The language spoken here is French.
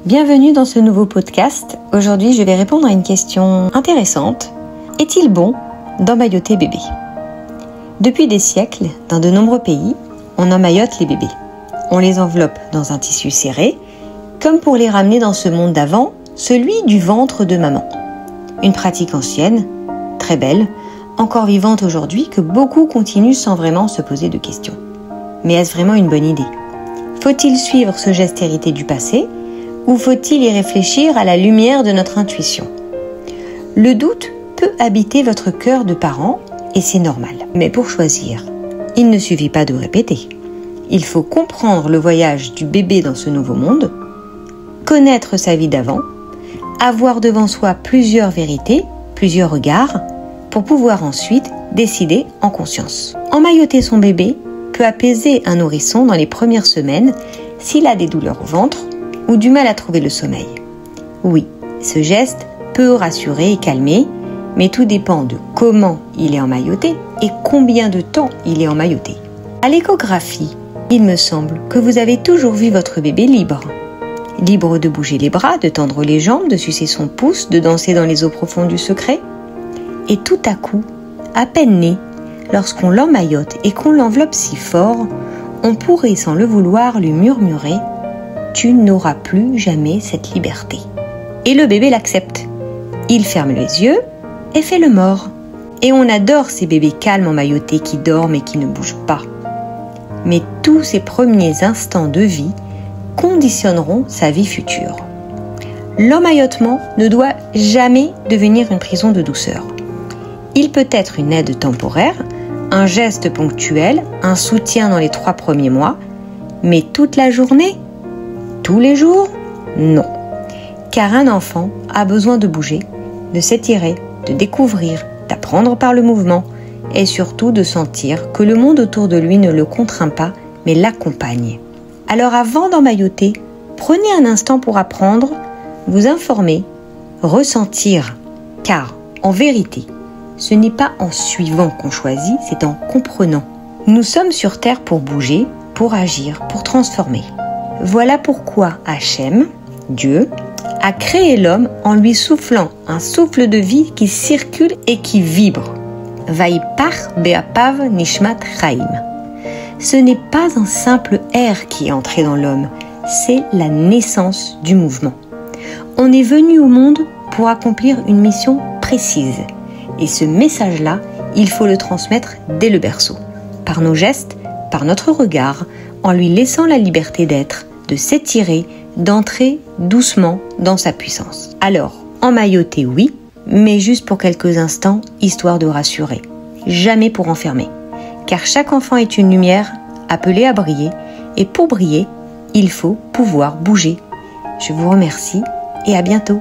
Bienvenue dans ce nouveau podcast. Aujourd'hui, je vais répondre à une question intéressante. Est-il bon d'emmailloter bébé ? Depuis des siècles, dans de nombreux pays, on emmaillote les bébés. On les enveloppe dans un tissu serré, comme pour les ramener dans ce monde d'avant, celui du ventre de maman. Une pratique ancienne, très belle, encore vivante aujourd'hui, que beaucoup continuent sans vraiment se poser de questions. Mais est-ce vraiment une bonne idée ? Faut-il suivre ce geste hérité du passé ou faut-il y réfléchir à la lumière de notre intuition ? Le doute peut habiter votre cœur de parent et c'est normal. Mais pour choisir, il ne suffit pas de répéter. Il faut comprendre le voyage du bébé dans ce nouveau monde, connaître sa vie d'avant, avoir devant soi plusieurs vérités, plusieurs regards, pour pouvoir ensuite décider en conscience. Emmailloter son bébé peut apaiser un nourrisson dans les premières semaines s'il a des douleurs au ventre ou du mal à trouver le sommeil. Oui, ce geste peut rassurer et calmer, mais tout dépend de comment il est emmailloté et combien de temps il est emmailloté. À l'échographie, il me semble que vous avez toujours vu votre bébé libre. Libre de bouger les bras, de tendre les jambes, de sucer son pouce, de danser dans les eaux profondes du secret. Et tout à coup, à peine né, lorsqu'on l'emmaillote et qu'on l'enveloppe si fort, on pourrait sans le vouloir lui murmurer « Tu n'auras plus jamais cette liberté ». Et le bébé l'accepte. Il ferme les yeux et fait le mort. Et on adore ces bébés calmes emmaillotés qui dorment et qui ne bougent pas. Mais tous ces premiers instants de vie conditionneront sa vie future. L'emmaillotement ne doit jamais devenir une prison de douceur. Il peut être une aide temporaire, un geste ponctuel, un soutien dans les 3 premiers mois, mais toute la journée ? Tous les jours ? Non. Car un enfant a besoin de bouger, de s'étirer, de découvrir, d'apprendre par le mouvement et surtout de sentir que le monde autour de lui ne le contraint pas, mais l'accompagne. Alors avant d'emmailloter, prenez un instant pour apprendre, vous informer, ressentir, car en vérité, ce n'est pas en suivant qu'on choisit, c'est en comprenant. Nous sommes sur Terre pour bouger, pour agir, pour transformer. Voilà pourquoi Hachem, Dieu, a créé l'homme en lui soufflant un souffle de vie qui circule et qui vibre. Vaipach be'apav nishmat chaim. Ce n'est pas un simple air qui est entré dans l'homme, c'est la naissance du mouvement. On est venu au monde pour accomplir une mission précise. Et ce message-là, il faut le transmettre dès le berceau, par nos gestes, par notre regard, en lui laissant la liberté d'être, de s'étirer, d'entrer doucement dans sa puissance. Alors, emmailloter, oui, mais juste pour quelques instants, histoire de rassurer. Jamais pour enfermer. Car chaque enfant est une lumière appelée à briller, et pour briller, il faut pouvoir bouger. Je vous remercie et à bientôt.